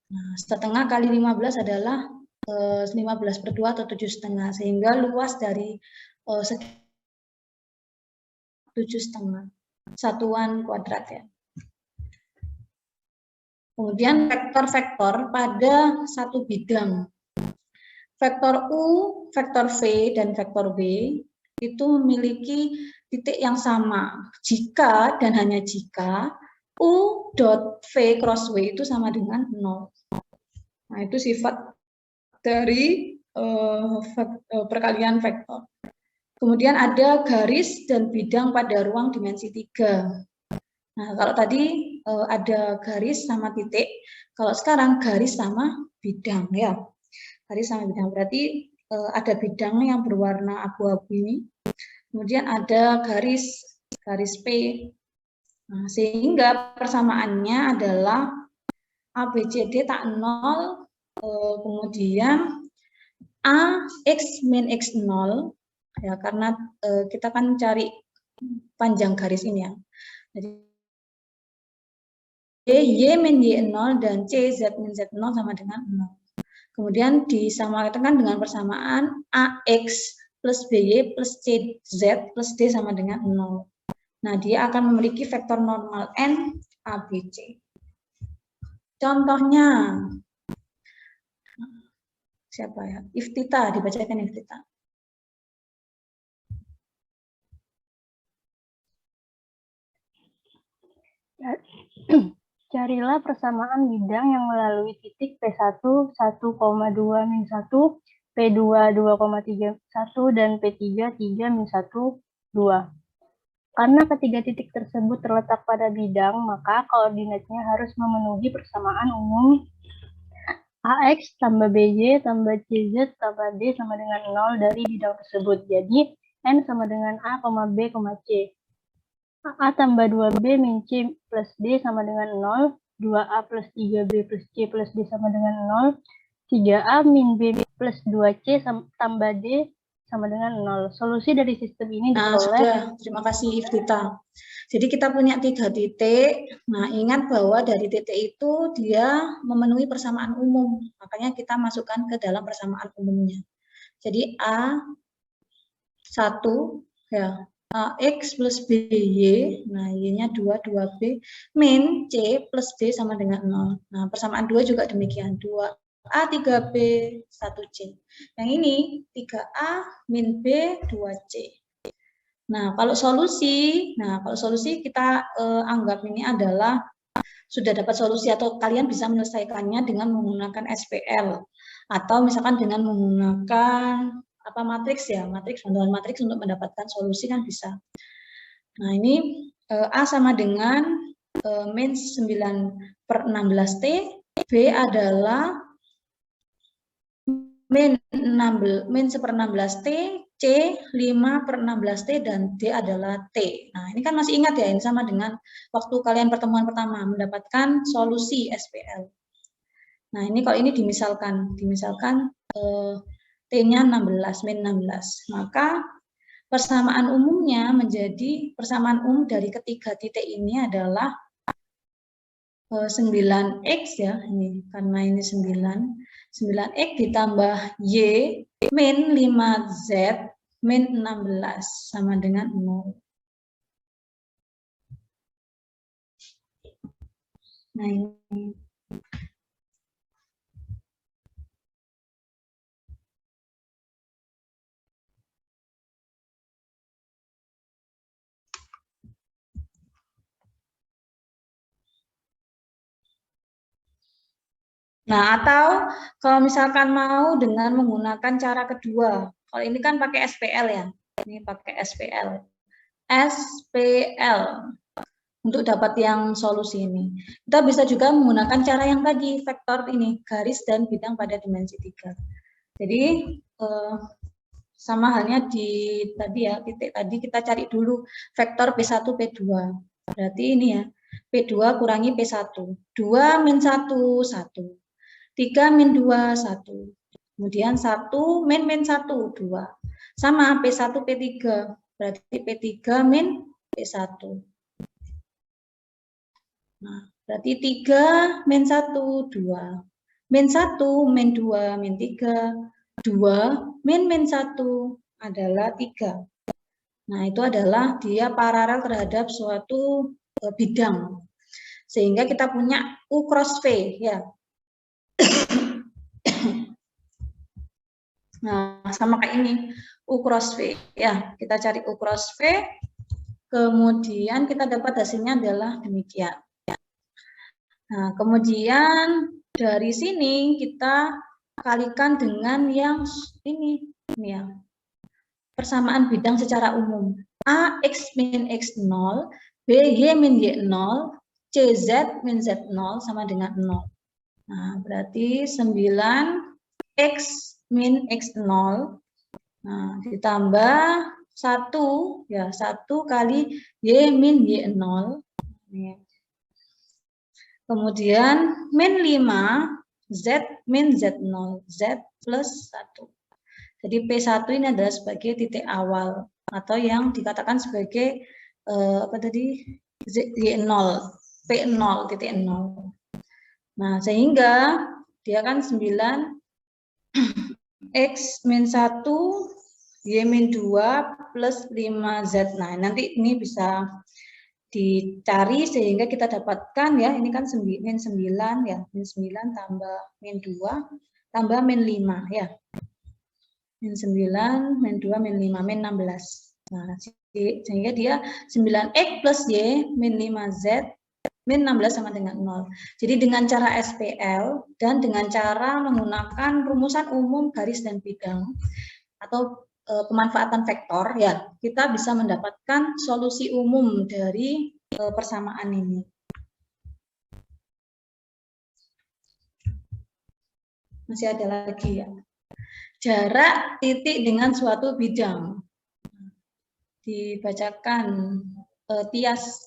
Nah, setengah kali 15 adalah 15/2 atau 7,5. Sehingga luas dari 7,5 satuan kuadrat ya. Kemudian vektor-vektor pada satu bidang. Vektor U, vektor V, dan vektor B itu memiliki titik yang sama jika dan hanya jika U dot V cross W itu sama dengan 0. Nah, itu sifat dari perkalian vektor. Kemudian ada garis dan bidang pada ruang dimensi 3. Nah, kalau tadi ada garis sama titik, kalau sekarang garis sama bidang ya. Garis sama bidang berarti ada bidang yang berwarna abu-abu ini. kemudian ada garis P. Nah, sehingga persamaannya adalah ABCD tak 0, kemudian A X min X 0, ya, karena kita kan cari panjang garis ini ya. Jadi Y min Y 0 dan C Z min Z 0 sama dengan 0. Kemudian disamakan dengan persamaan AX plus BY plus CZ plus D sama dengan 0. Nah, dia akan memiliki vektor normal N ABC. Contohnya, siapa ya? Iftita, dibacakan Iftita. Carilah persamaan bidang yang melalui titik P1 1,2 min 1, P2 2,31, dan P3 3 min 1, 2. Karena ketiga titik tersebut terletak pada bidang, maka koordinatnya harus memenuhi persamaan umum AX tambah BY tambah CZ tambah D sama dengan 0 dari bidang tersebut. Jadi, N sama dengan A, B, C. A tambah 2B min C plus D sama dengan 0, 2A plus 3B plus C plus D sama dengan 0, 3A min B plus 2C tambah D sama dengan 0. Solusi dari sistem ini diperoleh. Sudah. Terima kasih Iftita. Jadi kita punya 3 titik. Nah, ingat bahwa dari titik itu dia memenuhi persamaan umum. Makanya kita masukkan ke dalam persamaan umumnya. Jadi A1 ya, AX plus BY, nah Y-nya 2, 2B, min C plus D sama dengan 0. Nah, persamaan 2 juga demikian, 2A 3B 1C. Yang ini 3A min B 2C. Nah, kalau solusi kita anggap ini adalah sudah dapat solusi atau kalian bisa menyelesaikannya dengan menggunakan SPL atau misalkan dengan menggunakan matriks ya, bantuan matriks untuk mendapatkan solusi kan bisa. Nah, ini A sama dengan min 9/16T, B adalah min 1/16T, C 5/16T, dan D adalah T. Nah, ini kan masih ingat ya, ini sama dengan waktu kalian pertemuan pertama mendapatkan solusi SPL. Nah, ini kalau ini dimisalkan T-nya 16, min 16. Maka persamaan umumnya menjadi, persamaan umum dari ketiga titik ini adalah 9X ya, ini karena ini 9X ditambah Y min 5Z min 16 sama dengan 0. Nah, ini. Nah, atau kalau misalkan mau dengan menggunakan cara kedua, kalau ini kan pakai SPL ya, ini pakai SPL untuk dapat yang solusi ini. Kita bisa juga menggunakan cara yang tadi, vektor ini, garis dan bidang pada dimensi 3. Jadi, sama halnya di tadi ya, titik tadi kita cari dulu vektor P1, P2. Berarti ini ya, P2 kurangi P1. 2 min 1, 1. 3 min 2, 1. Kemudian 1 min 1, 2. Sama P1, P3. Berarti P3 min P1. Nah, berarti 3 min 1, 2. Min 1, min 2, min 3. 2 min 1 adalah 3. Nah, itu adalah dia paralel terhadap suatu bidang. Sehingga kita punya U cross V ya. Nah, sama kayak ini, U cross V. Ya, kita cari U cross V, kemudian kita dapat hasilnya adalah demikian. Nah, kemudian dari sini kita kalikan dengan yang ini ya. Persamaan bidang secara umum. A X min X 0, B Y min Y 0, C Z min Z 0 sama dengan 0. Nah, berarti 9X min X0, nah, ditambah 1 ya, 1 kali Y min Y0. Kemudian min 5 Z min Z0, Z plus 1. Jadi P1 ini adalah sebagai titik awal atau yang dikatakan sebagai apa tadi? Y0, P0 titik 0. Nah, sehingga dia kan 9 X min 1 Y min 2 plus 5Z. Nah, nanti ini bisa dicari sehingga kita dapatkan ya, ini kan min 9 ya, min 9 tambah min 2 tambah min 5 ya. Min 9, min 2, min 5, min 16. Nah, sehingga dia 9X plus Y min 5Z min 16 sama dengan 0. Jadi dengan cara SPL dan dengan cara menggunakan rumusan umum garis dan bidang atau pemanfaatan vektor ya, kita bisa mendapatkan solusi umum dari persamaan ini. Masih ada lagi ya. Jarak titik dengan suatu bidang. Dibacakan Tias.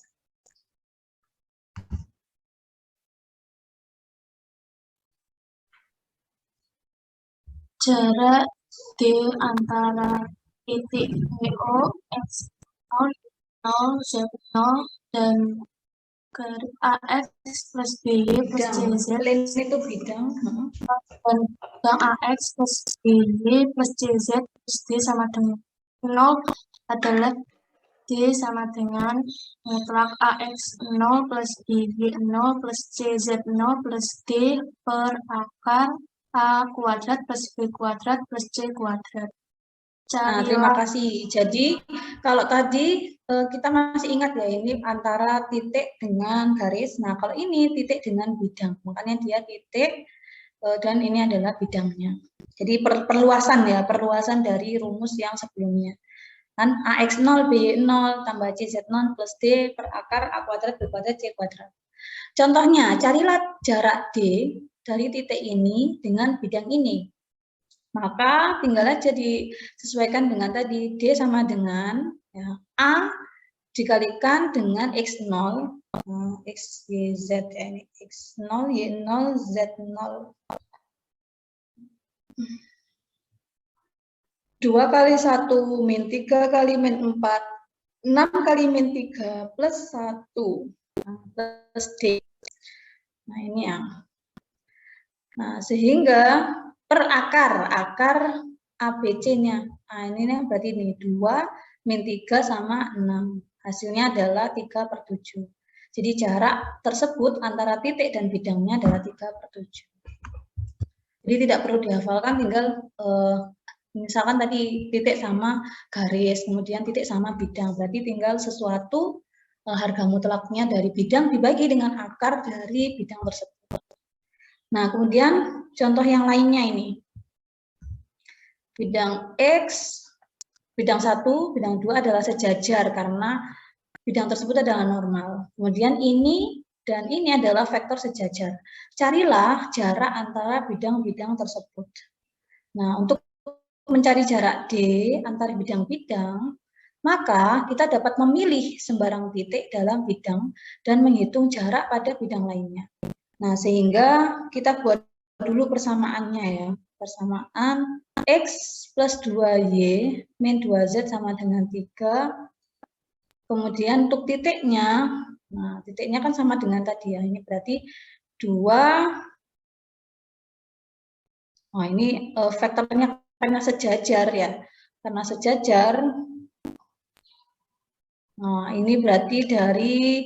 Jarak D antara titik WO, X0, 0, Z0, dan garis AX plus BY plus CZ. Itu bidang. Dan bidang AX plus BY plus CZ plus D sama dengan 0 adalah D sama dengan mutlak AX 0 plus BY 0 plus CZ 0 plus D per akar A kuadrat plus B kuadrat plus C kuadrat. Nah, terima kasih. Jadi kalau tadi kita masih ingat ya, ini antara titik dengan garis. Nah, kalau ini titik dengan bidang, makanya dia titik dan ini adalah bidangnya. Jadi perluasan ya, perluasan dari rumus yang sebelumnya. Kan AX0, BY0 tambah CZ0 plus D per akar A kuadrat B kuadrat C kuadrat. Contohnya, carilah jarak D dari titik ini dengan bidang ini. Maka tinggal aja disesuaikan dengan tadi, D sama dengan ya, A dikalikan dengan X0, X, Y, Z, ini X0, Y0, Z0. 2 kali 1 min 3 kali min 4, 6 kali min 3 plus 1 plus D. Nah ini ya. Nah sehingga per akar ABC-nya. Nah ini berarti ini 2 min 3 sama 6. Hasilnya adalah 3/7. Jadi jarak tersebut antara titik dan bidangnya adalah 3/7. Jadi tidak perlu dihafalkan, tinggal misalkan tadi titik sama garis, kemudian titik sama bidang, berarti tinggal sesuatu harga mutlaknya dari bidang dibagi dengan akar dari bidang tersebut. Nah, kemudian contoh yang lainnya ini. Bidang X, bidang 1, bidang 2 adalah sejajar karena bidang tersebut adalah normal. Kemudian ini dan ini adalah vektor sejajar. Carilah jarak antara bidang-bidang tersebut. Nah, untuk mencari jarak D antara bidang-bidang, maka kita dapat memilih sembarang titik dalam bidang dan menghitung jarak pada bidang lainnya. Nah, sehingga kita buat dulu persamaannya ya. Persamaan X plus 2Y min 2Z sama dengan 3. Kemudian untuk titiknya, nah titiknya kan sama dengan tadi ya, ini berarti 2, oh ini vektornya karena sejajar ya, karena sejajar, nah ini berarti dari,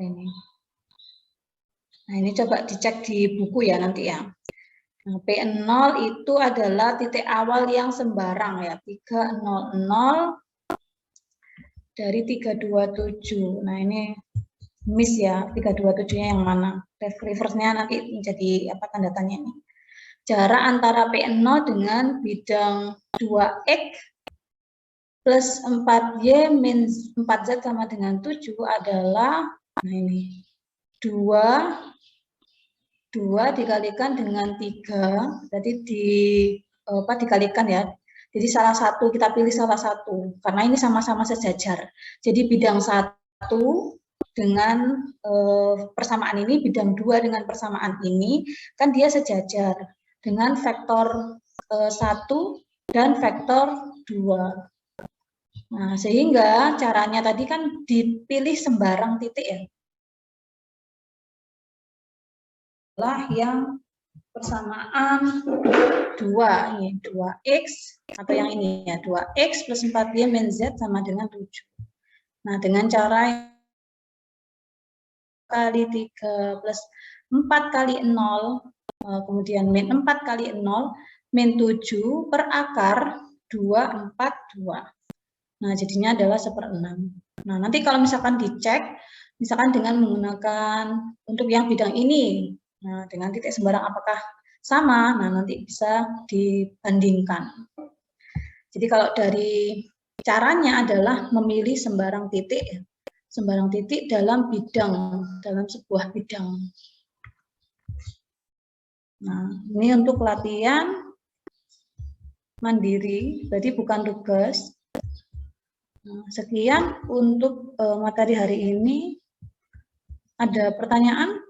ini. Nah ini coba dicek di buku ya nanti ya. Nah, P0 itu adalah titik awal yang sembarang ya, 300 dari 327. Nah, ini miss ya, 327-nya yang mana? Reverse-nya nanti menjadi apa tanda tanya ini. Jarak antara P0 dengan bidang 2X plus 4Y min 4Z sama dengan 7 adalah, nah ini, 2 dikalikan dengan 3, berarti dikalikan ya, Jadi salah satu, kita pilih salah satu, karena ini sama-sama sejajar. Jadi bidang 1 dengan persamaan ini, bidang 2 dengan persamaan ini, kan dia sejajar dengan vektor 1 dan vektor 2. Nah, sehingga caranya tadi kan dipilih sembarang titik ya. Lah yang persamaan 2, ini 2x, atau yang ini ya, 2x plus 4y min z sama dengan 7. Nah, dengan cara kali 3 plus 4 kali 0, kemudian min 4 kali 0, min 7 per akar 2, 4, 2. Nah, jadinya adalah 1/6. Nah, nanti kalau misalkan dicek, misalkan dengan menggunakan untuk yang bidang ini, nah, dengan titik sembarang apakah sama, nah nanti bisa dibandingkan. Jadi kalau dari caranya adalah memilih sembarang titik dalam bidang, dalam sebuah bidang. Nah, ini untuk latihan mandiri, berarti bukan tugas. Nah, sekian untuk materi hari ini. Ada pertanyaan?